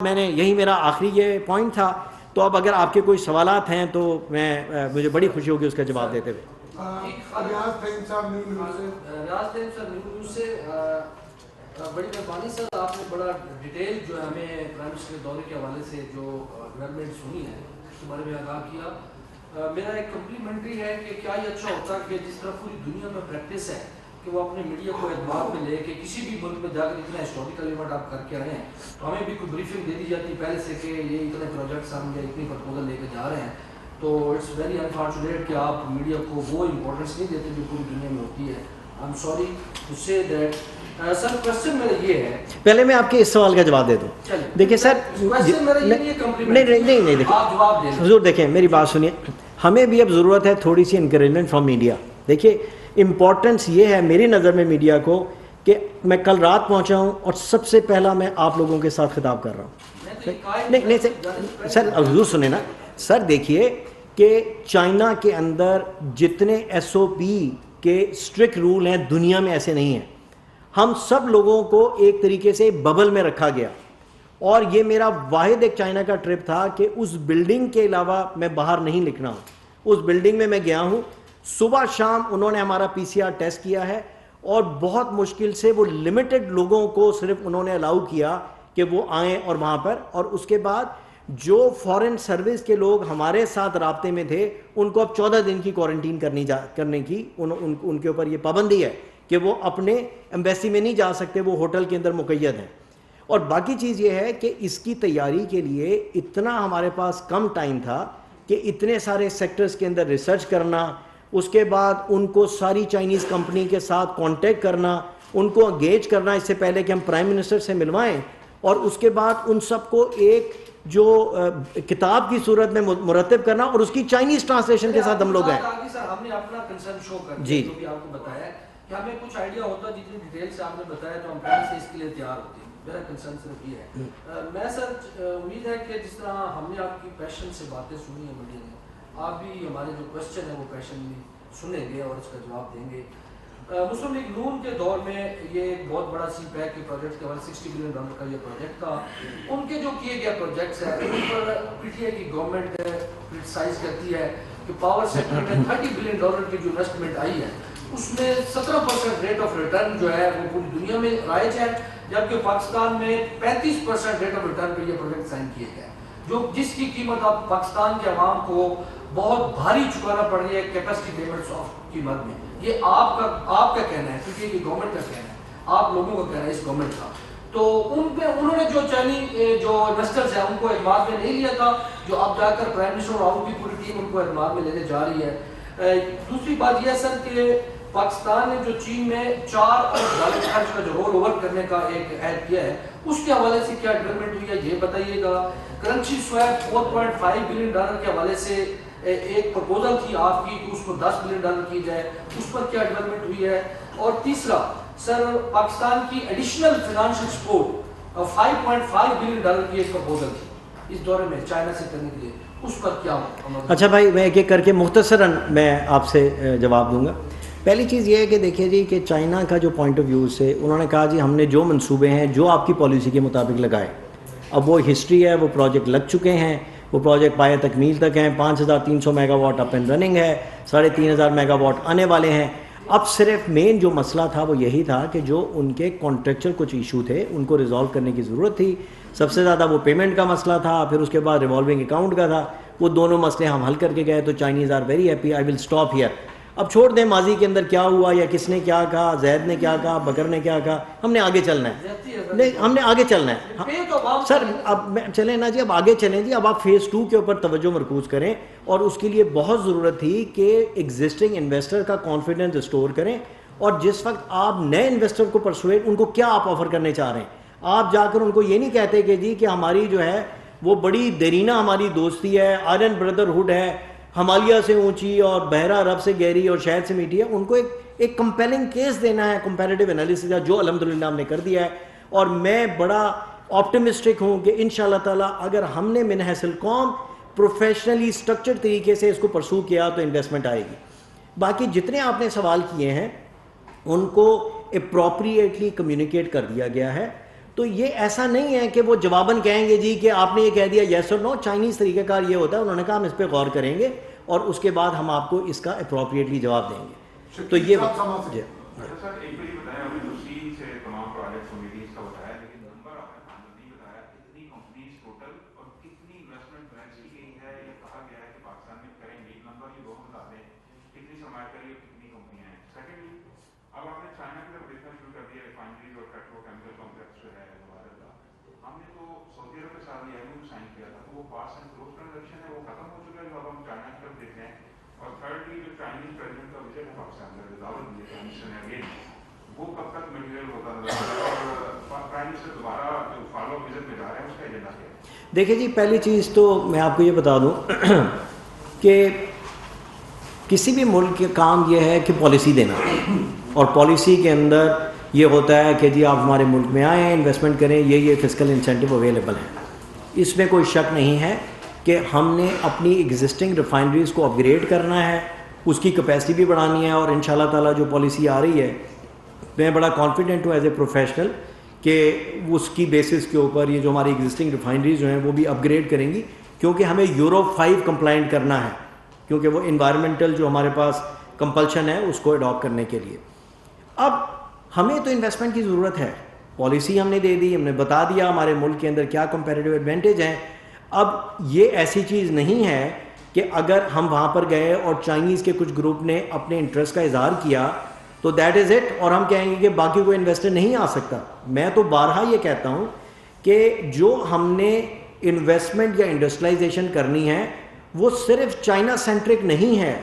میں نے یہی میرا آخری یہ پوائنٹ تھا. تو اب اگر آپ کے کوئی سوالات ہیں تو مجھے بڑی خوشی ہوگی اس کا جواب دیتے ہوئے. ریاض طیب صاحب سے بڑی مہربانی سر، آپ نے بڑا ڈیٹیل جو ہے ہمیں پرائم منسٹر کے دورے کے حوالے سے جو ڈیولپمنٹ سنی ہے اس کے بارے میں آگاہ کیا. میرا ایک کمپلیمنٹری ہے کہ کیا یہ اچھا ہوتا کہ جس طرح پوری دنیا میں پریکٹس ہے کہ وہ اپنے میڈیا کو اعتبار میں لے کے کسی بھی ملک میں جا کر اتنا ہسٹوریکل ایونٹ آپ کر کے آئے ہیں تو ہمیں بھی کوئی بریفنگ دے دی جاتی پہلے سے کہ یہ اتنے پروجیکٹس ہم یا اتنی پرپوزل لے کے جا رہے ہیں. تو اٹس ویری انفارچونیٹ کہ آپ میڈیا کو وہ امپورٹنس نہیں دیتے جو پوری دنیا میں ہوتی ہے. آئی ایم سوری ٹو سے دیٹ. سر کوشچن میرا یہ ہے، پہلے میں آپ کے اس سوال کا جواب دے دوں. دیکھیں سر، نہیں آپ جواب دیں حضور. دیکھیں میری بات سنیے، ہمیں بھی اب ضرورت ہے تھوڑی سی انکریجمنٹ فرام میڈیا. دیکھیے امپورٹنس یہ ہے میری نظر میں میڈیا کو کہ میں کل رات پہنچا ہوں اور سب سے پہلا میں آپ لوگوں کے ساتھ خطاب کر رہا ہوں. نہیں سر حضور سنیں نا سر. دیکھیے کہ چائنا کے اندر جتنے ایس او پی کے اسٹرکٹ رول ہیں دنیا میں ایسے نہیں ہیں. ہم سب لوگوں کو ایک طریقے سے ببل میں رکھا گیا اور یہ میرا واحد ایک چائنا کا ٹرپ تھا کہ اس بلڈنگ کے علاوہ میں باہر نہیں نکلا ہوں. اس بلڈنگ میں گیا ہوں، صبح شام انہوں نے ہمارا پی سی آر ٹیسٹ کیا ہے اور بہت مشکل سے وہ لمیٹڈ لوگوں کو صرف انہوں نے الاؤ کیا کہ وہ آئیں اور وہاں پر. اور اس کے بعد جو فورن سروس کے لوگ ہمارے ساتھ رابطے میں تھے ان کو اب 14 دن کی کوارنٹین کرنے کی ان کے اوپر یہ پابندی ہے کہ وہ اپنے ایمبیسی میں نہیں جا سکتے، وہ ہوٹل کے اندر مقید ہیں. اور باقی چیز یہ ہے کہ اس کی تیاری کے لیے اتنا ہمارے پاس کم ٹائم تھا کہ اتنے سارے سیکٹرز کے اندر ریسرچ کرنا، اس کے بعد ان کو ساری چائنیز کمپنی کے ساتھ کانٹیکٹ کرنا، ان کو انگیج کرنا اس سے پہلے کہ ہم پرائم منسٹر سے ملوائیں، اور اس کے بعد ان سب کو ایک جو کتاب کی صورت میں مرتب کرنا اور اس کی چائنیز ٹرانسلیشن کے ساتھ ہم لوگ ہیں. ہم نے اپنا کنسرن شو کر جی جو بھی آپ کو بتایا کہ ہمیں کچھ آئیڈیا ہوتا جتنی ڈیٹیل سے آپ نے بتایا تو ہم پہلے سے اس کے لیے تیار ہوتے ہیں. میرا کنسرن صرف یہ ہے. میں سر امید ہے کہ جس طرح ہم نے آپ کی پیشن سے باتیں سنی ہیں میڈیا نے، آپ بھی ہمارے جو کوشچن ہے وہ پیشنلی سنیں گے اور اس کا جواب دیں گے. مسلم لیگ نون کے دور میں یہ ایک بہت بڑا سی پیک کے پروجیکٹ کے بعد $60 بلین کا یہ پروجیکٹ تھا. ان کے جو کیے گئے پروجیکٹس ہیں ان پر پی ٹی آئی کی گورنمنٹ کرٹیسائز کرتی ہے کہ پاور سیکٹر میں $30 بلین کی جو انویسٹمنٹ آئی ہے اس میں 17% ریٹ آف ریٹرن جو ہے وہ پوری دنیا میں رائج ہے، جبکہ پاکستان میں 35% ریٹ آف ریٹرن پہ یہ پروجیکٹ سائن کیے گئے جو جس کی قیمت اب پاکستان کے عوام کو بہت بھاری چکانا پڑ رہی ہے کیپیسٹی پیمنٹس آف قیمت میں. یہ آپ کا کہنا ہے کیونکہ یہ گورنمنٹ کا کہنا ہے، آپ لوگوں کا کہنا ہے اس گورنمنٹ کا. تو ان پہ انہوں نے جو جو انویسٹرز ہیں ان کو اعتماد میں نہیں لیا تھا، جو اب جا کر پرائم منسٹر اور کی پوری ٹیم ان کو اعتماد میں لینے جا رہی ہے. دوسری بات یہ ہے سر کہ پاکستان نے جو چین میں $4 ارب خرچ کا جو رول اوور کرنے کا ایک عہد کیا ہے اس کے حوالے سے کیا ڈیولپمنٹ ہوئی ہے یہ بتائیے گا. کرنسی سویپ $4.5 بلین کے حوالے سے ایک پرپوزل تھی آپ کی کہ اس کو $10 بلین کی جائے، اس پر کیا ڈیولپمنٹ ہوئی ہے. اور تیسرا سر پاکستان کی ایڈیشنل فائنینشیل سپورٹ $5.5 بلین کی ایک پرپوزل تھی اس دورے میں چائنا سے کرنے کے لیے، اس پر کیا ہو؟ اچھا بھائی میں ایک ایک کر کے مختصراً میں آپ سے جواب دوں گا. پہلی چیز یہ ہے کہ دیکھیے جی کہ چائنا کا جو پوائنٹ آف ویو سے انہوں نے کہا جی ہم نے جو منصوبے ہیں جو آپ کی پالیسی کے مطابق لگائے، اب وہ ہسٹری ہے، وہ پروجیکٹ لگ چکے ہیں، وہ پروجیکٹ پایہ تکمیل تک ہیں. 5300 mega what up and running ہے، 3500 میگا واٹ آنے والے ہیں. اب صرف مین جو مسئلہ تھا وہ یہی تھا کہ جو ان کے کانٹریکچر کچھ ایشو تھے ان کو ریزالو کرنے کی ضرورت تھی. سب سے زیادہ وہ پیمنٹ کا مسئلہ تھا، پھر اس کے بعد ریوالونگ اکاؤنٹ کا تھا. وہ دونوں مسئلے ہم حل کر کے گئے تو Chinese are very happy. I will stop here. اب چھوڑ دیں ماضی کے اندر کیا ہوا یا کس نے کیا کہا، زید نے کیا کہا، بکر نے کیا کہا. ہم نے آگے چلنا ہے، نہیں ہم نے آگے چلنا ہے سر. اب چلیں نا جی، اب آگے چلیں جی. اب آپ فیز 2 کے اوپر توجہ مرکوز کریں اور اس کے لیے بہت ضرورت تھی کہ ایگزسٹنگ انویسٹر کا کانفیڈنس ریسٹور کریں. اور جس وقت آپ نئے انویسٹر کو پرسویٹ، ان کو کیا آپ آفر کرنے چاہ رہے ہیں، آپ جا کر ان کو یہ نہیں کہتے کہ جی کہ ہماری جو ہے وہ بڑی دیرینہ ہماری دوستی ہے، آئرن بردرہڈ ہے، ہمالیہ سے اونچی اور بحیرہ عرب سے گہری اور شہد سے میٹھی ہے. ان کو ایک کمپیلنگ کیس دینا ہے، کمپیریٹیو انالیسس کا، جو الحمدللہ ہم نے کر دیا ہے. اور میں بڑا آپٹمسٹک ہوں کہ انشاءاللہ تعالیٰ اگر ہم نے من حیث القوم پروفیشنلی اسٹرکچرڈ طریقے سے اس کو پرسو کیا تو انویسٹمنٹ آئے گی. باقی جتنے آپ نے سوال کیے ہیں ان کو اپروپریٹلی کمیونیکیٹ کر دیا گیا ہے. تو یہ ایسا نہیں ہے کہ وہ جواباً کہیں گے جی کہ آپ نے یہ کہہ دیا یس اور نو. چائنیز طریقہ کار یہ ہوتا ہے, انہوں نے کہا ہم اس پہ غور کریں گے اور اس کے بعد ہم آپ کو اس کا اپروپریٹلی جواب دیں گے. تو یہ دیکھیں جی, پہلی چیز تو میں آپ کو یہ بتا دوں کہ کسی بھی ملک کا کام یہ ہے کہ پالیسی دینا, اور پالیسی کے اندر یہ ہوتا ہے کہ جی آپ ہمارے ملک میں آئیں, انویسٹمنٹ کریں, یہ فسکل انسینٹیو اویلیبل ہیں. اس میں کوئی شک نہیں ہے کہ ہم نے اپنی ایگزسٹنگ ریفائنریز کو اپ گریڈ کرنا ہے, اس کی کیپیسٹی بھی بڑھانی ہے, اور انشاءاللہ تعالیٰ جو پالیسی آ رہی ہے میں بڑا کانفیڈنٹ ہوں ایز اے پروفیشنل کہ اس کی بیسس کے اوپر یہ جو ہماری ایگزسٹنگ ریفائنریز جو ہیں وہ بھی اپ گریڈ کریں گی, کیونکہ ہمیں یورو 5 کمپلائنٹ کرنا ہے, کیونکہ وہ انوائرمنٹل جو ہمارے پاس کمپلشن ہے اس کو اڈاپٹ کرنے کے لیے. اب ہمیں تو انویسٹمنٹ کی ضرورت ہے, پالیسی ہم نے دے دی, ہم نے بتا دیا ہمارے ملک کے اندر کیا کمپیریٹیو ایڈوانٹیج ہیں. اب یہ ایسی چیز نہیں ہے کہ اگر ہم وہاں پر گئے اور چائنیز کے کچھ گروپ نے اپنے انٹرسٹ کا اظہار کیا تو دیٹ از اٹ, اور ہم کہیں گے کہ باقی کوئی انویسٹر نہیں آ سکتا. میں تو بارہا یہ کہتا ہوں کہ جو ہم نے انویسٹمنٹ یا انڈسٹریلائزیشن کرنی ہے وہ صرف چائنا سینٹرک نہیں ہے.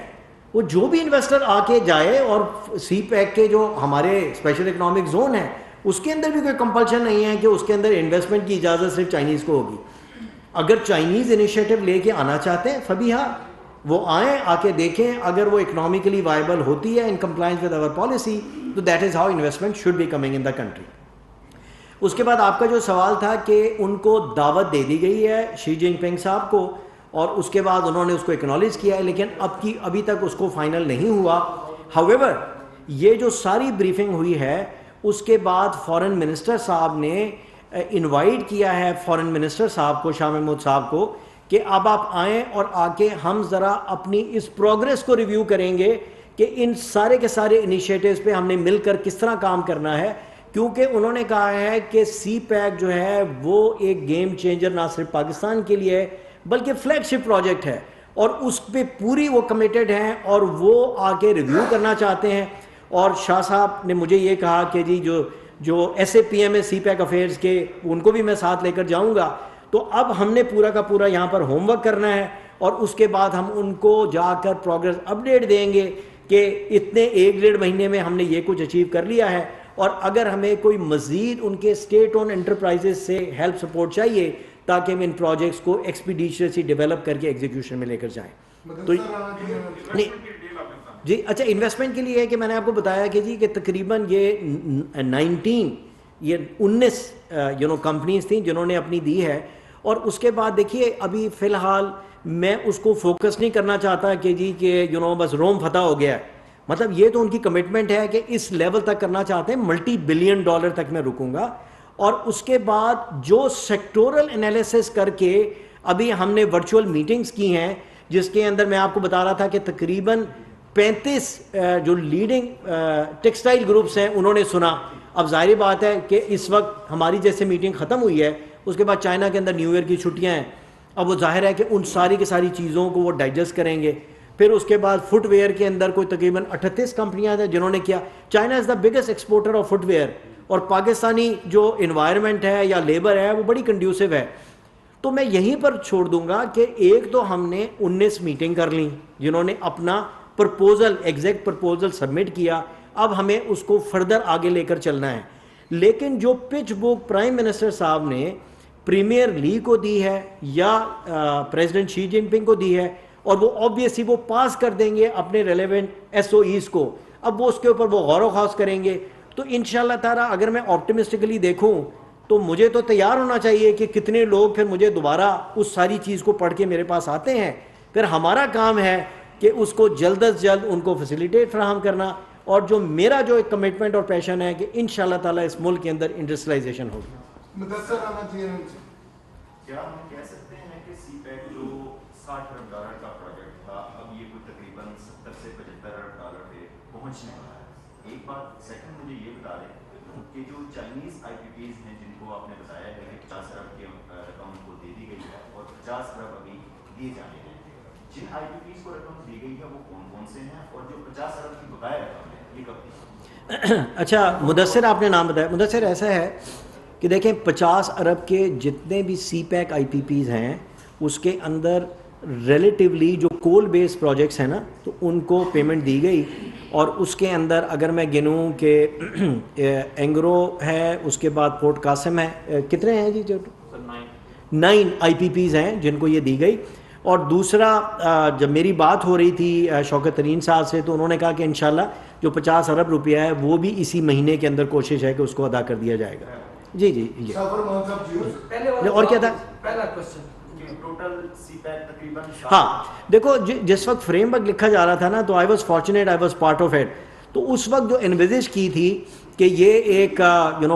وہ جو بھی انویسٹر آ کے جائے, اور سی پیک کے جو ہمارے اسپیشل اکنامک زون ہے اس کے اندر بھی کوئی کمپلشن نہیں ہے کہ اس کے اندر انویسٹمنٹ کی اجازت صرف چائنیز کو ہوگی. اگر چائنیز انیشیٹو لے کے آنا چاہتے ہیں فبیہا, وہ آئیں, آ کے دیکھیں, اگر وہ اکنامکلی وائبل ہوتی ہے in compliance with our policy, تو that is how investment should be coming in the country. اس کے بعد آپ کا جو سوال تھا کہ ان کو دعوت دے دی گئی ہے شی جن پنگ صاحب کو, اور اس کے بعد انہوں نے اس کو اکنالج کیا ہے, لیکن ابھی تک اس کو فائنل نہیں ہوا. ہاؤیور یہ جو ساری بریفنگ ہوئی ہے اس کے بعد فارن منسٹر صاحب نے انوائٹ کیا ہے فارن منسٹر صاحب کو, شاہ محمود صاحب کو, کہ اب آپ آئیں اور آ کے ہم ذرا اپنی اس پروگریس کو ریویو کریں گے کہ ان سارے کے سارے انیشیٹوز پہ ہم نے مل کر کس طرح کام کرنا ہے. کیونکہ انہوں نے کہا ہے کہ سی پیک جو ہے وہ ایک گیم چینجر نہ صرف پاکستان کے لیے ہے بلکہ فلیگ شپ پروجیکٹ ہے, اور اس پہ پوری وہ کمیٹڈ ہیں اور وہ آ کے ریویو کرنا چاہتے ہیں. اور شاہ صاحب نے مجھے یہ کہا کہ جی جو ایس اے پی ایم ہے سی پیک افیئرس کے, ان کو بھی میں ساتھ لے کر جاؤں گا. تو اب ہم نے پورا کا پورا یہاں پر ہوم ورک کرنا ہے, اور اس کے بعد ہم ان کو جا کر پروگریس اپڈیٹ دیں گے کہ اتنے 1-1.5 مہینے میں ہم نے یہ کچھ اچیو کر لیا ہے, اور اگر ہمیں کوئی مزید ان کے اسٹیٹ اون انٹرپرائزز سے ہیلپ سپورٹ چاہیے تاکہ ہم ان پروجیکٹس کو ایکسپیڈیشیسلی ڈیولپ کر کے ایگزیکیوشن میں لے کر جائیں. تو جی اچھا, انویسٹمنٹ کے لیے ہے کہ میں نے آپ کو بتایا کہ جی کہ تقریباً یہ 19 کمپنیز تھیں جنہوں نے اپنی دی ہے. اور اس کے بعد دیکھیے ابھی فی الحال میں اس کو فوکس نہیں کرنا چاہتا کہ جی کہ بس روم فتح ہو گیا ہے. مطلب یہ تو ان کی کمٹمنٹ ہے کہ اس لیول تک کرنا چاہتے ہیں, $multi-billion تک میں رکوں گا. اور اس کے بعد جو سیکٹورل انالیسس کر کے ابھی ہم نے ورچوئل میٹنگز کی ہیں جس کے اندر میں آپ کو بتا رہا تھا کہ تقریباً 35 جو لیڈنگ ٹیکسٹائل گروپس ہیں انہوں نے سنا. اب ظاہری بات ہے کہ اس وقت ہماری جیسے میٹنگ ختم ہوئی ہے, اس کے بعد چائنا کے اندر نیو ایئر کی چھٹیاں ہیں, اب وہ ظاہر ہے کہ ان ساری کی ساری چیزوں کو وہ ڈائجسٹ کریں گے. پھر اس کے بعد فٹ ویئر کے اندر کوئی تقریباً 38 کمپنیاں ہیں جنہوں نے کیا. China is the biggest exporter of footwear, اور پاکستانی جو انوائرمنٹ ہے یا لیبر ہے وہ بڑی کنڈیوسو ہے. تو میں یہیں پر چھوڑ دوں گا کہ ایک تو ہم نے 19 میٹنگ کر لیں جنہوں نے اپنا پرپوزل ایگزیکٹ پرپوزل سبمٹ کیا, اب ہمیں اس کو فردر آگے لے کر چلنا ہے. لیکن جو پچ بک پرائم منسٹر صاحب نے پریمیئر لیگ کو دی ہے یا پریزیڈنٹ شی جن پنگ کو دی ہے, اور وہ آبویسلی وہ پاس کر دیں گے اپنے ریلیونٹ ایس او ایز کو, اب وہ اس کے اوپر وہ غور و خوض کریں گے. تو انشاءاللہ تعالیٰ اگر میں آپٹیمسٹکلی دیکھوں تو مجھے تو تیار ہونا چاہیے کہ کتنے لوگ پھر مجھے دوبارہ اس ساری چیز کو پڑھ کے میرے پاس آتے ہیں. پھر ہمارا کام ہے کہ اس کو جلد از جلد ان کو فیسیلیٹیٹ فراہم کرنا, اور جو میرا جو ایک کمٹمنٹ اور پیشن ہے کہ انشاءاللہ تعالیٰ اس ملک کے اندر انڈسٹریلائزیشن ہوگی. مدثر آنا چاہیے ان سے. کیا ہم کہہ سکتے ہیں کہ سی پیک جو $60 ارب کا پروجیکٹ تھا اب یہ کوئی تقریباً 70 سے 75 ارب ڈالر پہ پہنچنے والا ہے؟ ایک بات. سیکنڈ مجھے یہ بتا دیں کہ جو چائنیز آئی پی پیز ہیں جن کو آپ نے بتایا ہے کہ 50 ارب کی رقم کو دے دی گئی ہے اور 50 ارب ابھی دیے جانے ہیں, جن آئی پی پیز کو رقم دی گئی ہے وہ کون کون سے ہیں اور جو 50 ارب کی بقایا رقم ہے یہ کب دی؟ اچھا مدثر آپ نے نام بتایا. مدثر ایسا ہے کہ دیکھیں 50 ارب کے جتنے بھی سی پیک آئی پی پیز ہیں اس کے اندر ریلیٹیولی جو کول بیس پروجیکٹس ہیں نا تو ان کو پیمنٹ دی گئی, اور اس کے اندر اگر میں گنوں کہ اینگرو ہے, اس کے بعد پورٹ قاسم ہے, کتنے ہیں جی جو 9 آئی پی پیز ہیں جن کو یہ دی گئی. اور دوسرا جب میری بات ہو رہی تھی شوکت ترین صاحب سے تو انہوں نے کہا کہ انشاءاللہ جو 50 ارب روپیہ ہے وہ بھی اسی مہینے کے اندر کوشش ہے کہ اس کو ادا کر دیا جائے گا. جی جی جی. اور کیا تھا پہلا کوسچن؟ ٹوٹل سی پیک تقریباً ہاں دیکھو جس وقت فریم ورک لکھا جا رہا تھا نا تو I was fortunate, I was part of it. تو اس وقت جو انویزش کی تھی کہ یہ ایک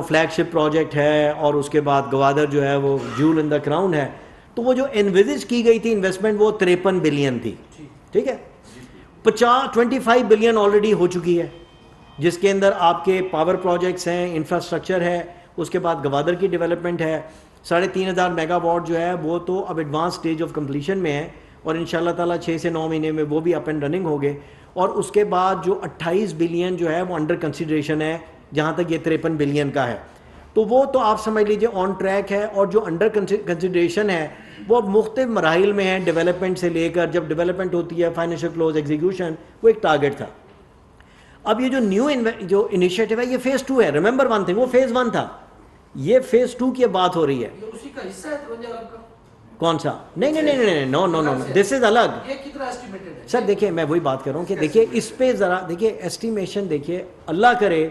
فلیگ شپ پروجیکٹ ہے اور اس کے بعد گوادر جو ہے وہ جول ان دا کراؤن ہے, تو وہ جو انویزش کی گئی تھی انویسٹمنٹ وہ 53 بلین تھی. ٹھیک ہے, 25 بلین آلریڈی ہو چکی ہے جس کے اندر آپ کے پاور پروجیکٹس ہیں, انفراسٹرکچر ہے, اس کے بعد گوادر کی ڈیولپمنٹ ہے. 3,500 میگا واٹ جو ہے وہ تو اب ایڈوانس سٹیج آف کمپلیشن میں ہے اور انشاءاللہ تعالیٰ 6 سے 9 مہینے میں وہ بھی اپ اینڈ رننگ ہو گئے. اور اس کے بعد جو 28 بلین جو ہے وہ انڈر کنسیڈریشن ہے, جہاں تک یہ 53 بلین کا ہے تو وہ تو آپ سمجھ لیجئے آن ٹریک ہے. اور جو انڈر کنسیڈریشن ہے وہ مختلف مراحل میں ہے, ڈیولپمنٹ سے لے کر جب ڈیولپمنٹ ہوتی ہے فائنینشیل کلوز ایگزیکیوشن, وہ ایک ٹارگٹ تھا. اب یہ جو نیو جو انیشیٹو ہے یہ فیز 2 ہے. ریممبر ون تھنگ, وہ فیز 1 تھا, یہ فیز 2 کی بات ہو رہی ہے. یہ اسی کا حصہ ہے 53 ارب کا؟ کون سا؟ نہیں نو نو نو, دس از الگ. یہ کتنا ایسٹیمیٹڈ ہے سر دیکھیے میں وہی بات کر رہا ہوں کہ دیکھیے اس پہ ذرا دیکھیے ایسٹیمیشن, دیکھیے اللہ کرے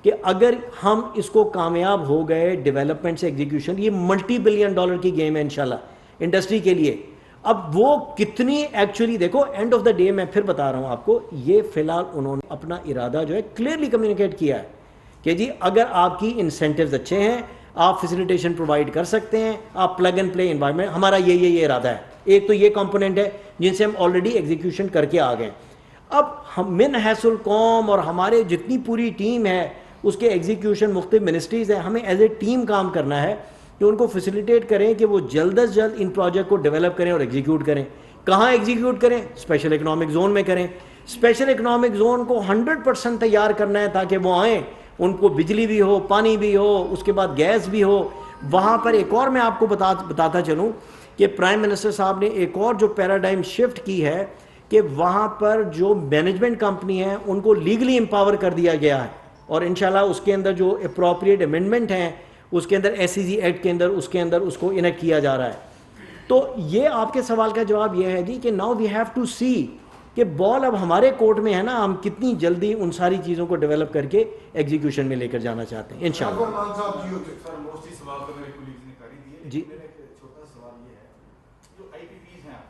کہ اگر ہم اس کو کامیاب ہو گئے ڈیولپمنٹ سے ایگزیکیوشن, یہ ملٹی بلین ڈالر کی گیم ہے انشاءاللہ انڈسٹری کے لیے. اب وہ کتنی ایکچولی دیکھو اینڈ آف دا ڈے میں پھر بتا رہا ہوں آپ کو, یہ فی الحال انہوں نے اپنا ارادہ جو ہے کلیئرلی کمیونیکیٹ کیا ہے کہ جی اگر آپ کی انسینٹیوز اچھے ہیں, آپ فیسیلیٹیشن پرووائڈ کر سکتے ہیں, آپ پلگ اینڈ پلے انوائرمنٹ, ہمارا یہ ارادہ ہے. ایک تو یہ کمپوننٹ ہے جن سے ہم آلریڈی ایگزیکیوشن کر کے آ گئے. اب ہم من حیث القوم اور ہمارے جتنی پوری ٹیم ہے اس کے ایگزیکیوشن مختلف منسٹریز ہیں, ہمیں ایز اے ٹیم کام کرنا ہے کہ ان کو فیسیلیٹیٹ کریں کہ وہ جلد از جلد ان پروجیکٹ کو ڈیولپ کریں اور ایگزیکیوٹ کریں. کہاں ایگزیکیوٹ کریں؟ اسپیشل اکنامک زون میں کریں. اسپیشل اکنامک زون کو 100% تیار کرنا ہے تاکہ وہ آئیں, ان کو بجلی بھی ہو, پانی بھی ہو, اس کے بعد گیس بھی ہو. وہاں پر ایک اور میں آپ کو بتاتا چلوں کہ پرائم منسٹر صاحب نے ایک اور جو پیراڈائم شفٹ کی ہے کہ وہاں پر جو مینجمنٹ کمپنی ہیں ان کو لیگلی امپاور کر دیا گیا ہے, اور انشاءاللہ اس کے اندر جو اپروپریٹ امینڈمنٹ ہیں اس کے اندر ایس سی جی ایکٹ کے اندر اس کے اندر اس کو انیکٹ کیا جا رہا ہے. تو یہ آپ کے سوال کا جواب یہ ہے جی کہ ناؤ وی ہیو ٹو سی کہ بال اب ہمارے کورٹ میں ہے نا, ہم کتنی جلدی ان ساری چیزوں کو ڈیولپ کر کے ایگزیکیوشن میں لے کر جانا چاہتے ہیں انشاءاللہ. جی چھوٹا سوال یہ ہے, جو آئی پی پیز ہیں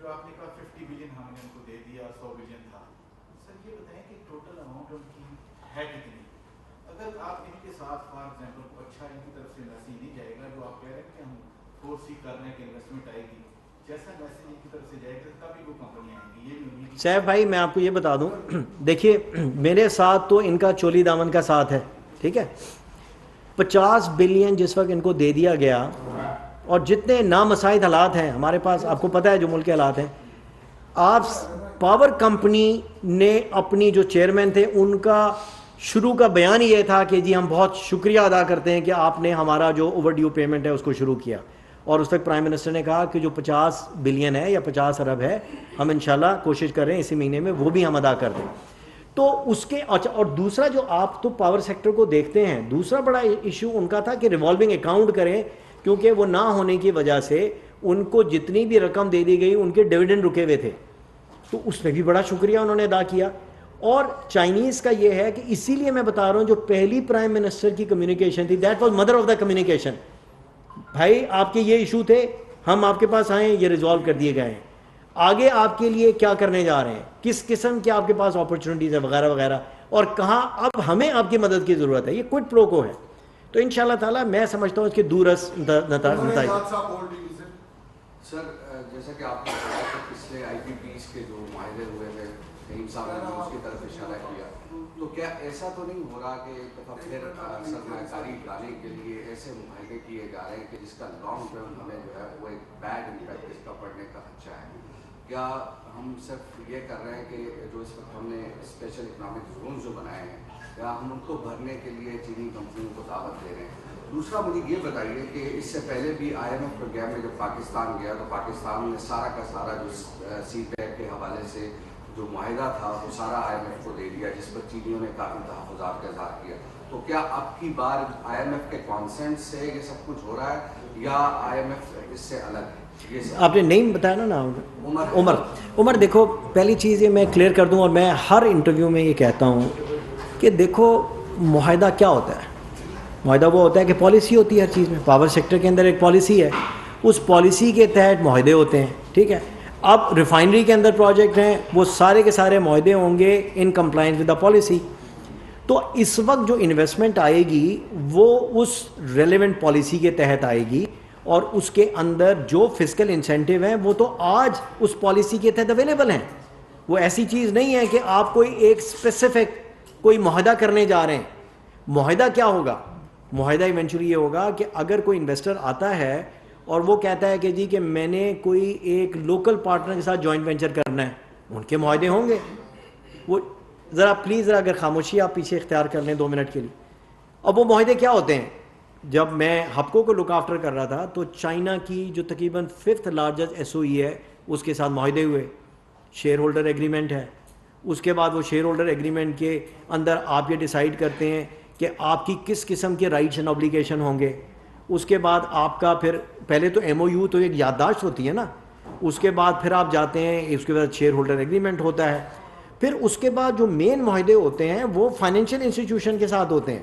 جو آپ نے کہا 50 بلین ہم نے ان کو دے دیا, 100 بلین تھا, سر یہ بتائیں کہ ٹوٹل اماؤنٹ ان کی ہے کتنی؟ اگر آپ ان کے ساتھ فار ایگزامپل کو اچھا ان کی طرف سے میسیج نہیں جائے گا جو آپ کہہ رہے ہیں کہ ہم فورس ہی کر رہے ہیں کہ انویسٹمنٹ آئے گی, جیسا میسیج ان کی طرف سے جائے گا تبھی وہ کمپنیاں آئیں گی, یہ بھی امید. سیف بھائی میں آپ کو یہ بتا دوں, دیکھیے میرے ساتھ تو ان کا چولی دامن کا ساتھ ہے, ٹھیک ہے. 50 بلین جس وقت ان کو دے دیا گیا اور جتنے نامساعد حالات ہیں ہمارے پاس, آپ کو پتہ ہے جو ملک کے حالات ہیں, آپ پاور کمپنی نے اپنی جو چیئرمین تھے ان کا شروع کا بیان یہ تھا کہ جی ہم بہت شکریہ ادا کرتے ہیں کہ آپ نے ہمارا جو اوور ڈیو پیمنٹ ہے اس کو شروع کیا. اور اس وقت پرائم منسٹر نے کہا کہ جو 50 بلین ہے یا 50 ارب ہے ہم انشاءاللہ کوشش کر رہے ہیں اسی مہینے میں وہ بھی ہم ادا کر دیں. تو اس کے اور دوسرا جو آپ تو پاور سیکٹر کو دیکھتے ہیں, دوسرا بڑا ایشو ان کا تھا کہ ریوالونگ اکاؤنٹ کریں, کیونکہ وہ نہ ہونے کی وجہ سے ان کو جتنی بھی رقم دے دی گئی ان کے ڈیویڈنڈ رکے ہوئے تھے, تو اس پہ بھی بڑا شکریہ انہوں نے ادا کیا. اور چائنیز کا یہ ہے کہ اسی لیے میں بتا رہا ہوں جو پہلی پرائم منسٹر کی کمیونیکیشن تھی that was mother of the communication. بھائی آپ کے یہ ایشو تھے, ہم آپ کے پاس آئے, یہ ریزالو کر دیے گئے ہیں, آگے آپ کے لیے کیا کرنے جا رہے ہیں, کس قسم کے آپ کے پاس اپرچونیٹیز ہے وغیرہ وغیرہ, اور کہاں اب ہمیں آپ کی مدد کی ضرورت ہے. یہ کوئڈ پرو کو ہے. تو انشاءاللہ تعالیٰ میں سمجھتا ہوں اس کے دورس نتائج. سر جیسا کہ آپ نے بتایا کہ پچھلے آئی پی پیز کے جو معاہدے ہوئے تھے نعیم صاحب نے اس کی طرف اشارہ کیا, تو کیا ایسا تو نہیں ہو رہا کہ ایک دفعہ پھر سرمایہ کاری لانے کے لیے ایسے معاہدے کیے جا رہے ہیں کہ جس کا لانگ ٹرم ہمیں جو ہے وہ ایک بیڈ امپیکٹ اس کا پڑنے کا خدشہ ہے؟ کیا ہم صرف یہ کر رہے ہیں کہ جو اس وقت ہم نے اسپیشل اکنامک زون جو بنائے ہیں یا ہم ان کو بھرنے کے لیے چینی کمپنیوں کو دعوت دے رہے ہیں؟ دوسرا مجھے یہ بتائیے کہ اس سے پہلے بھی آئی ایم ایف پروگرام میں جب پاکستان گیا تو پاکستان نے سارا کا سارا جو سی پیک کے حوالے سے جو معاہدہ تھا وہ سارا آئی ایم ایف کو دے دیا, جس پر چینیوں نے کافی تحفظات کا اظہار کیا. تو کیا اب کی بار آئی ایم ایف کے کانسنٹ سے یہ سب کچھ ہو رہا ہے یا آئی ایم ایف اس سے الگ ہے؟ آپ نے نیم بتایا نا نام عمر. دیکھو پہلی چیز یہ میں کلیئر کر دوں, اور میں ہر انٹرویو میں یہ کہتا ہوں کہ دیکھو معاہدہ کیا ہوتا ہے. معاہدہ وہ ہوتا ہے کہ پالیسی ہوتی ہے ہر چیز میں. پاور سیکٹر کے اندر ایک پالیسی ہے, اس پالیسی کے تحت معاہدے ہوتے ہیں, ٹھیک ہے. اب ریفائنری کے اندر پروجیکٹ ہیں, وہ سارے کے سارے معاہدے ہوں گے ان کمپلائنس ود دا پالیسی. تو اس وقت جو انویسٹمنٹ آئے گی وہ اس ریلیونٹ پالیسی کے تحت آئے گی, اور اس کے اندر جو فسکل انسینٹیو ہیں وہ تو آج اس پالیسی کے تحت اویلیبل ہیں. وہ ایسی چیز نہیں ہے کہ آپ کوئی ایک اسپیسیفک کوئی معاہدہ کرنے جا رہے ہیں. معاہدہ کیا ہوگا؟ معاہدہ ایونچولی یہ ہوگا کہ اگر کوئی انویسٹر آتا ہے اور وہ کہتا ہے کہ جی کہ میں نے کوئی ایک لوکل پارٹنر کے ساتھ جوائنٹ وینچر کرنا ہے, ان کے معاہدے ہوں گے. وہ ذرا پلیز ذرا اگر خاموشی آپ پیچھے اختیار کر لیں 2 منٹ کے لیے. اب وہ معاہدے کیا ہوتے ہیں؟ جب میں ہپکو کو لک آفٹر کر رہا تھا تو چائنا کی جو تقریباً 5th لارجسٹ ایس او ای ہے اس کے ساتھ معاہدے ہوئے, شیئر ہولڈر ایگریمنٹ ہے. اس کے بعد وہ شیئر ہولڈر ایگریمنٹ کے اندر آپ یہ ڈیسائیڈ کرتے ہیں کہ آپ کی کس قسم کے رائٹس اینڈ اوبلیگیشن ہوں گے. اس کے بعد آپ کا پھر پہلے تو ایم او یو تو ایک یادداشت ہوتی ہے نا, اس کے بعد پھر آپ جاتے ہیں, اس کے بعد شیئر ہولڈر ایگریمنٹ ہوتا ہے. پھر اس کے بعد جو مین معاہدے ہوتے ہیں وہ فائنینشیل انسٹیٹیوشن کے ساتھ ہوتے ہیں,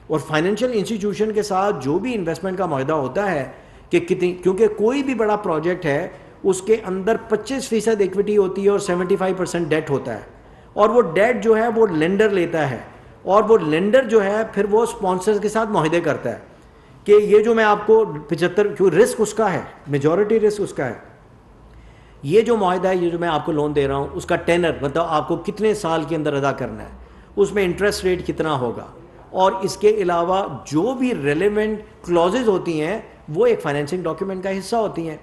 اور فائنینشیل انسٹیٹیوشن کے ساتھ جو بھی انویسٹمنٹ کا معاہدہ ہوتا ہے کہ کتنی, کیونکہ کوئی بھی بڑا پروجیکٹ ہے اس کے اندر 25% ایکویٹی ہوتی ہے اور 75% ڈیٹ ہوتا ہے, اور وہ ڈیٹ جو ہے وہ لینڈر لیتا ہے, اور وہ لینڈر جو ہے پھر وہ اسپانسرز کے ساتھ معاہدے کرتا ہے کہ یہ جو میں آپ کو 75 کیوں رسک اس کا ہے, میجورٹی رسک اس کا ہے. یہ جو معاہدہ ہے, یہ جو میں آپ کو لون دے رہا ہوں, اس کا ٹینر مطلب آپ کو کتنے سال کے اندر ادا کرنا ہے, اس میں انٹرسٹ ریٹ کتنا ہوگا, اور اس کے علاوہ جو بھی ریلیونٹ کلوزز ہوتی ہیں وہ ایک فائنینسنگ ڈاکیومنٹ کا حصہ ہوتی ہیں.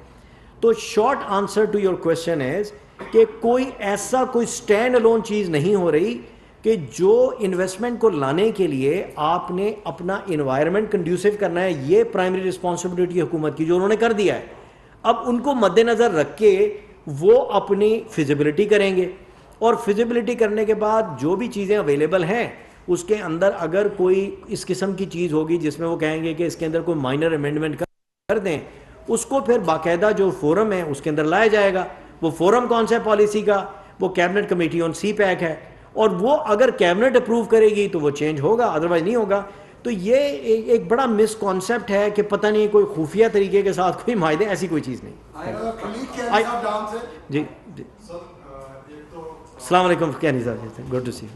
تو short answer to your question is کہ کوئی ایسا کوئی اسٹینڈ الون چیز نہیں ہو رہی کہ جو انویسٹمنٹ کو لانے کے لیے آپ نے اپنا انوائرمنٹ کنڈیوسو کرنا ہے. یہ پرائمری رسپانسبلٹی حکومت کی جو انہوں نے کر دیا ہے. اب ان کو مد نظر رکھ کے وہ اپنی فیزیبلٹی کریں گے, اور فیزیبلٹی کرنے کے بعد جو بھی چیزیں اویلیبل ہیں اس کے اندر اگر کوئی اس قسم کی چیز ہوگی جس میں وہ کہیں گے کہ اس کے اندر کوئی مائنر امینڈمنٹ کر دیں, اس کو پھر باقاعدہ جو فورم ہے اس کے اندر لایا جائے گا. وہ فورم کون سا ہے پالیسی کا؟ وہ cabinet committee on CPEC ہے, اور وہ اگر کیبنٹ اپروو کرے گی تو وہ چینج ہوگا, ادروائز نہیں ہوگا. تو یہ ایک بڑا مس کانسیپٹ ہے کہ پتہ نہیں کوئی خفیہ طریقے کے ساتھ کوئی معاہدے, ایسی کوئی چیز نہیں. جی جی السلام علیکم کینی صاحب, گڈ ٹو سی.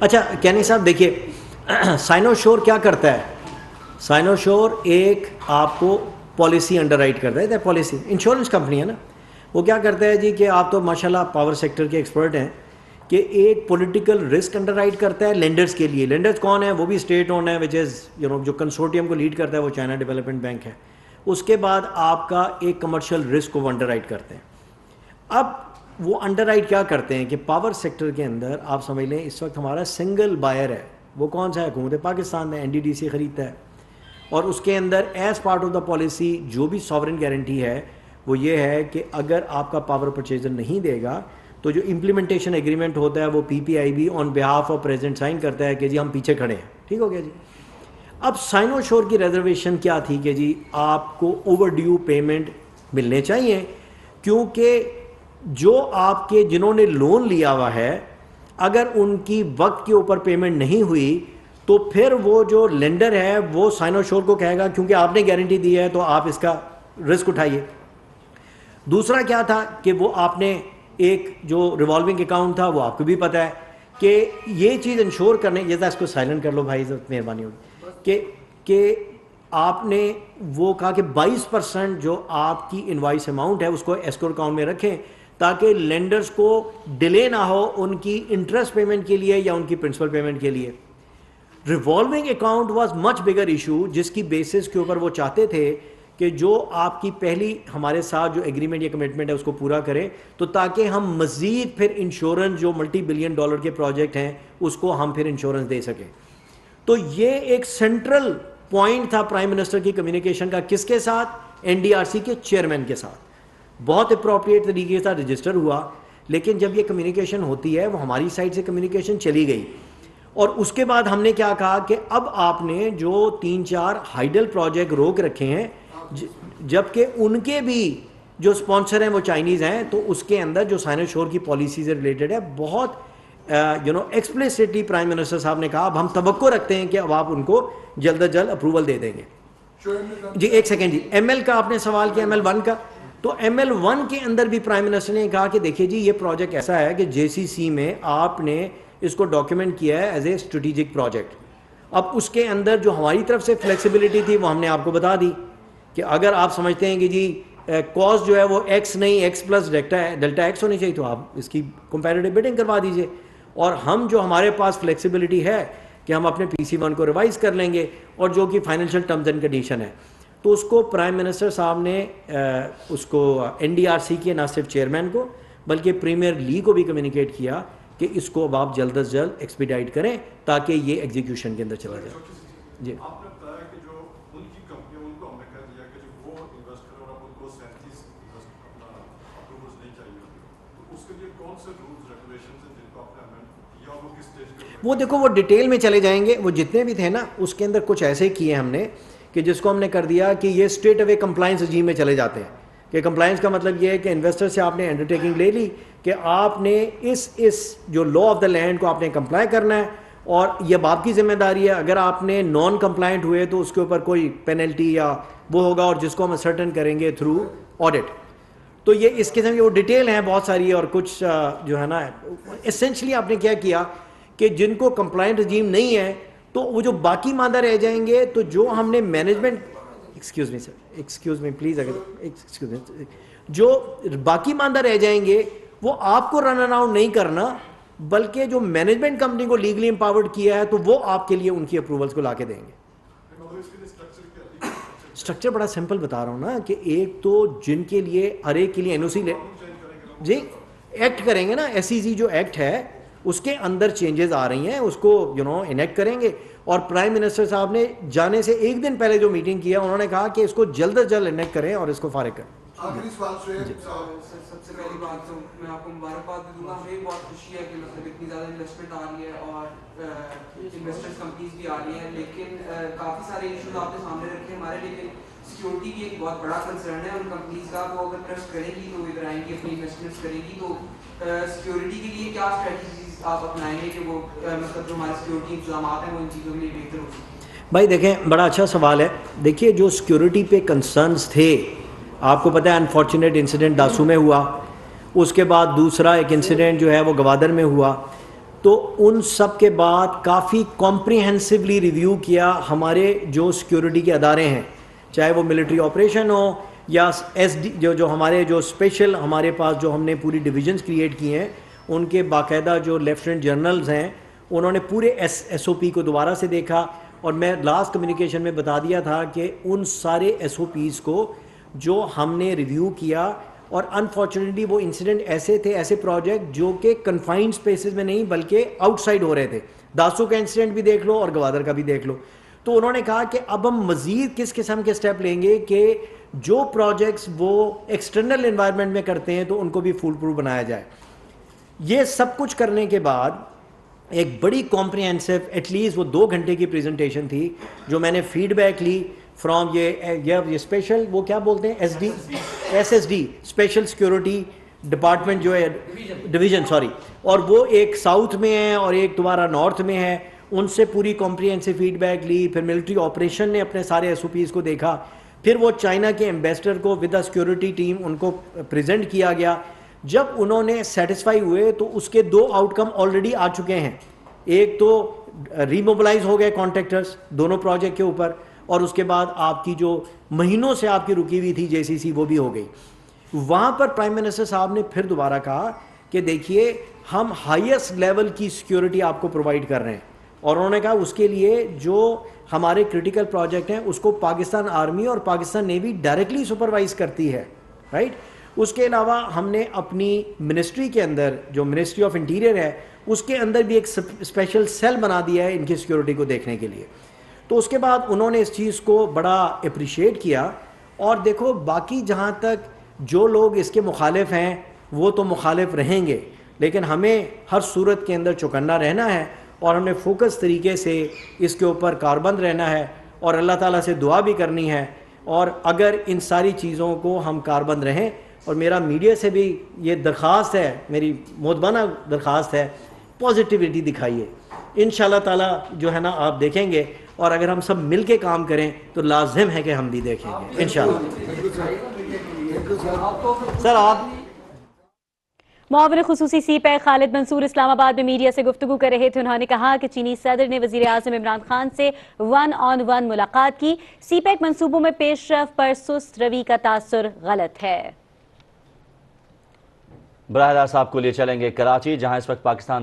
اچھا کینی صاحب دیکھیے, سائنو شور کیا کرتا ہے؟ سائنو شور ایک آپ کو پالیسی انڈر رائٹ کرتا ہے, پالیسی انشورنس کمپنی ہے نا. وہ کیا کرتا ہے جی کہ آپ تو ماشاءاللہ پاور سیکٹر کے ایکسپرٹ ہیں, کہ ایک پولیٹیکل رسک انڈر رائٹ کرتا ہے لینڈرز کے لیے. لینڈرز کون ہیں؟ وہ بھی اسٹیٹ اونڈ ہے, وچ از جو کنسورٹیم کو لیڈ کرتا ہے وہ چائنا ڈیولپمنٹ بینک ہے. اس کے بعد آپ کا ایک کمرشل رسک کو وہ انڈر رائٹ کرتے ہیں. اب وہ انڈر رائٹ کیا کرتے ہیں کہ پاور سیکٹر کے اندر آپ سمجھ لیں اس وقت ہمارا سنگل بائر ہے, وہ کون سا ہے؟ حکومت پاکستان ہے, NDDC خریدتا ہے, اور اس کے اندر as part of the policy جو بھی ساورن گارنٹی ہے وہ یہ ہے کہ اگر آپ کا پاور پرچیزر نہیں دے گا تو جو امپلیمنٹیشن ایگریمنٹ ہوتا ہے وہ PPIB on behalf of president sign کرتا ہے کہ جی ہم پیچھے کھڑے ہیں. ٹھیک ہو گیا جی. اب سائنو شور کی ریزرویشن کیا تھی کہ جی آپ کو اوور ڈیو پیمنٹ ملنے چاہیے، کیونکہ جو آپ کے جنہوں نے لون لیا ہوا ہے اگر ان کی وقت کے اوپر پیمنٹ نہیں ہوئی تو پھر وہ جو لینڈر ہے وہ سائنو شور کو کہے گا کیونکہ آپ نے گارنٹی دی ہے تو آپ اس کا رسک اٹھائیے۔ دوسرا کیا تھا کہ وہ آپ نے ایک جو ریوالونگ اکاؤنٹ تھا وہ آپ کو بھی پتہ ہے کہ یہ چیز انشور کرنے، یہ تھا اس کو سائلنٹ کر لو بھائی، مہربانی ہوگی کہ آپ نے وہ کہا کہ 22% جو آپ کی انوائس اماؤنٹ ہے اس کو ایسکور اکاؤنٹ میں رکھیں تاکہ لینڈرز کو ڈیلے نہ ہو ان کی انٹرسٹ پیمنٹ کے لیے یا ان کی پرنسپل پیمنٹ کے لیے۔ Revolving account was much bigger issue, جس کی بیسس کے اوپر وہ چاہتے تھے کہ جو آپ کی پہلی ہمارے ساتھ جو ایگریمنٹ یا کمٹمنٹ ہے اس کو پورا کریں تو تاکہ ہم مزید پھر انشورنس جو ملٹی بلین ڈالر کے پروجیکٹ ہیں اس کو ہم پھر انشورنس دے سکیں۔ تو یہ ایک سینٹرل پوائنٹ تھا پرائم منسٹر کی کمیونیکیشن کا، کس کے ساتھ؟ این ڈی آر سی کے چیئرمین کے ساتھ۔ بہت اپروپریٹ طریقے سے رجسٹر ہوا، لیکن جب یہ کمیونیکیشن ہوتی ہے وہ ہماری سائڈ سے کمیونیکیشن چلی گئی، اور اس کے بعد ہم نے کیا کہا کہ اب آپ نے جو 3-4 ہائیڈل پروجیکٹ روک رکھے ہیں جبکہ ان کے بھی جو سپانسر ہیں وہ چائنیز ہیں، تو اس کے اندر جو سائنو شور کی پالیسی سے ریلیٹڈ ہے بہت ایکسپلیسٹلی پرائم منسٹر صاحب نے کہا اب ہم توقع رکھتے ہیں کہ اب آپ ان کو جلد از جلد اپروول دے دیں گے۔ جی ایک سیکنڈ، جی ایم ایل کا آپ نے سوال کیا، ایم ایل 1 کا، تو ایم ایل 1 کے اندر بھی پرائم منسٹر نے کہا کہ دیکھیے جی یہ پروجیکٹ ایسا ہے کہ جے سی سی میں آپ نے اس کو ڈاکیومنٹ کیا ہے ایز اے اسٹریٹجک پروجیکٹ۔ اب اس کے اندر جو ہماری طرف سے فلیکسیبلٹی تھی وہ ہم نے آپ کو بتا دی کہ اگر آپ سمجھتے ہیں کہ جی کاسٹ جو ہے وہ ایکس نہیں ایکس پلس ڈیلٹا ایکس ہونی چاہیے تو آپ اس کی کمپیریٹیو بڈنگ کروا دیجئے، اور ہم جو ہمارے پاس فلیکسیبلٹی ہے کہ ہم اپنے پی سی 1 کو ریوائز کر لیں گے اور جو کہ فائنینشیل ٹرمز اینڈ کنڈیشن ہے، تو اس کو پرائم منسٹر صاحب نے اس کو این ڈی آر سی کے نہ صرف چیئرمین کو بلکہ پریمیئر لیگ کو بھی کمیونیکیٹ کیا کہ اس کو اب آپ جلد از جلد ایکسپیڈائٹ کریں تاکہ یہ ایگزیکیوشن کے اندر چلا جائے۔ جی آپ نے بتایا کہ جو ان کی کمپنی ان کو ہم نے کہہ دیا کہ جو وہ انویسٹر اور ان کو 37 اپروولز نہیں چاہیے ہوتی، تو اس کے لیے کون سے رولز ریگولیشنز ہیں جن کو آپ نے امینڈ یا وہ کس اسٹیج پہ؟ وہ دیکھو وہ ڈیٹیل میں چلے جائیں گے، وہ جتنے بھی تھے نا اس کے اندر کچھ ایسے کیے ہم نے کہ جس کو ہم نے کر دیا کہ یہ اسٹریٹ اوے کمپلائنس رجیم میں چلے جاتے ہیں، کہ کمپلائنس کا مطلب یہ ہے کہ انویسٹر سے آپ نے انڈرٹیکنگ لے لی کہ آپ نے اس جو لا آف دا لینڈ کو آپ نے کمپلائی کرنا ہے، اور یہ اب آپ کی ذمہ داری ہے، اگر آپ نے نان کمپلائنٹ ہوئے تو اس کے اوپر کوئی پینلٹی یا وہ ہوگا، اور جس کو ہم اسرٹن کریں گے تھرو آڈٹ۔ تو یہ اس قسم کی وہ ڈیٹیل ہیں بہت ساری، اور کچھ جو ہے نا اسینشلی آپ نے کیا کیا کہ جن کو کمپلائنٹ رجیم نہیں ہے تو وہ جو باقی مادہ رہ جائیں گے، تو جو ہم نے مینجمنٹ ایکسکیوز می پلیز، اگر ایکسکیوز می، جو باقی مادہ رہ جائیں گے وہ آپ کو رن اراؤنڈ نہیں کرنا، بلکہ جو مینجمنٹ کمپنی کو لیگلی امپاورڈ کیا ہے تو وہ آپ کے لیے ان کی اپروولس کو لا کے دیں گے۔ اسٹرکچر بڑا سمپل بتا رہا ہوں نا کہ ایک تو جن کے لیے ہر ایک کے لیے این او سی جی ایکٹ کریں گے نا، ایس ای سی جو ایکٹ ہے اس کے اندر چینجز آ رہی ہیں، اس کو انیکٹ کریں گے، اور پرائم منسٹر صاحب نے جانے سے ایک دن پہلے جو میٹنگ کیا انہوں نے کہا کہ اس کو جلد از جلد انیکٹ کریں اور اس کو فارغ کریں۔ آخری سوال سب سے پہلی بات تو میں آپ کو مبارکباد بھی دوں گا، ہمیں بہت خوشی ہے کہ مطلب اتنی زیادہ انویسٹمنٹ آ رہی ہے اور انویسٹرز کمپنیز بھی آ رہی ہیں، لیکن کافی سارے ایشوز آپ نے سامنے رکھے ہمارے، لیکن سیکیورٹی بھی ایک بہت بڑا کنسرن ہے ان کمپنیز کا، وہ اگر ٹرسٹ کریں گی تو ادھر آئیں گی، اپنی انویسٹمنٹس کریں گی، تو سیکیورٹی کے لیے کیا اسٹریٹجیز آپ اپنائیں گے کہ وہ مطلب جو ہمارے سیکیورٹی انتظامات ہیں وہ ان چیزوں میں بہتر ہو سکیں؟ بھائی دیکھیں بڑا اچھا سوال ہے۔ دیکھیے جو سیکیورٹی پہ کنسرنز تھے، آپ کو پتہ ہے انفارچونیٹ انسیڈنٹ داسو میں ہوا، اس کے بعد دوسرا ایک انسیڈنٹ جو ہے وہ گوادر میں ہوا، تو ان سب کے بعد کافی کمپریہنسولی ریویو کیا ہمارے جو سیکیورٹی کے ادارے ہیں، چاہے وہ ملٹری آپریشن ہو یا ایس ڈی جو ہمارے جو اسپیشل ہمارے پاس جو ہم نے پوری ڈویژنس کریٹ کی ہیں، ان کے باقاعدہ جو لیفٹنٹ جنرلز ہیں انہوں نے پورے ایس او پی کو دوبارہ سے دیکھا، اور میں لاسٹ کمیونیکیشن میں بتا دیا تھا کہ ان سارے ایس او پیز کو جو ہم نے ریویو کیا، اور انفارچونیٹلی وہ انسیڈنٹ ایسے تھے، ایسے پروجیکٹ جو کہ کنفائنڈ سپیسز میں نہیں بلکہ آؤٹ سائڈ ہو رہے تھے، داسو کا انسیڈنٹ بھی دیکھ لو اور گوادر کا بھی دیکھ لو۔ تو انہوں نے کہا کہ اب ہم مزید کس قسم کے سٹیپ لیں گے کہ جو پروجیکٹس وہ ایکسٹرنل انوائرمنٹ میں کرتے ہیں تو ان کو بھی فول پروف بنایا جائے۔ یہ سب کچھ کرنے کے بعد ایک بڑی کمپریہنسو ایٹلیسٹ وہ 2 گھنٹے کی پریزنٹیشن تھی جو میں نے فیڈ بیک لی فرام یہ اسپیشل وہ کیا بولتے ہیں S S D special security department جو ہے ڈویژن سوری، اور وہ ایک ساؤتھ میں ہے اور ایک دوبارہ نارتھ میں ہے، ان سے پوری کمپریہنسو فیڈ بیک لی. پھر ملٹری آپریشن نے اپنے سارے ایس او پیز کو دیکھا، پھر وہ چائنا کے ایمبیسڈر کو ود دا سیکورٹی ٹیم ان کو پریزنٹ کیا گیا. جب انہوں نے سیٹسفائی ہوئے تو اس کے 2 آؤٹ کم آلریڈی آ چکے ہیں. ایک تو ریموبلائز ہو گئے کانٹریکٹرز دونوں پروجیکٹ کے اوپر، اور اس کے بعد آپ کی جو مہینوں سے آپ کی رکی ہوئی تھی JCC وہ بھی ہو گئی. وہاں پر پرائم منسٹر صاحب نے پھر دوبارہ کہا کہ دیکھیے ہم ہائیسٹ لیول کی سیکورٹی آپ کو پرووائڈ کر رہے ہیں، اور انہوں نے کہا اس کے لیے جو ہمارے کرٹیکل پروجیکٹ ہیں اس کو پاکستان آرمی اور پاکستان نیوی ڈائریکٹلی سپروائز کرتی ہے، رائٹ. اس کے علاوہ ہم نے اپنی منسٹری کے اندر جو منسٹری آف انٹیریئر ہے اس کے اندر بھی ایک اسپیشل سیل بنا دیا ہے ان کی سیکورٹی کو دیکھنے کے لیے. تو اس کے بعد انہوں نے اس چیز کو بڑا اپریشیٹ کیا. اور دیکھو باقی جہاں تک جو لوگ اس کے مخالف ہیں وہ تو مخالف رہیں گے، لیکن ہمیں ہر صورت کے اندر چوکنا رہنا ہے اور ہم نے فوکس طریقے سے اس کے اوپر کاربند رہنا ہے اور اللہ تعالیٰ سے دعا بھی کرنی ہے. اور اگر ان ساری چیزوں کو ہم کاربند رہیں، اور میرا میڈیا سے بھی یہ درخواست ہے، میری مودبانہ درخواست ہے، پازیٹیوٹی دکھائیے. انشاءاللہ تعالیٰ جو ہے نا آپ دیکھیں گے، اور اگر ہم سب مل کے کام کریں تو لازم ہے کہ ہم بھی دیکھیں گے انشاءاللہ. سر آپ معاون خصوصی سی پیک خالد منصور اسلام آباد میں میڈیا سے گفتگو کر رہے تھے. انہوں نے کہا کہ چینی صدر نے وزیر اعظم عمران خان سے 1-on-1 ملاقات کی. سی پیک منصوبوں میں پیش رفت پر سست روی کا تاثر غلط ہے. براہ راست آپ کو لے چلیں گے کراچی، جہاں اس وقت پاکستان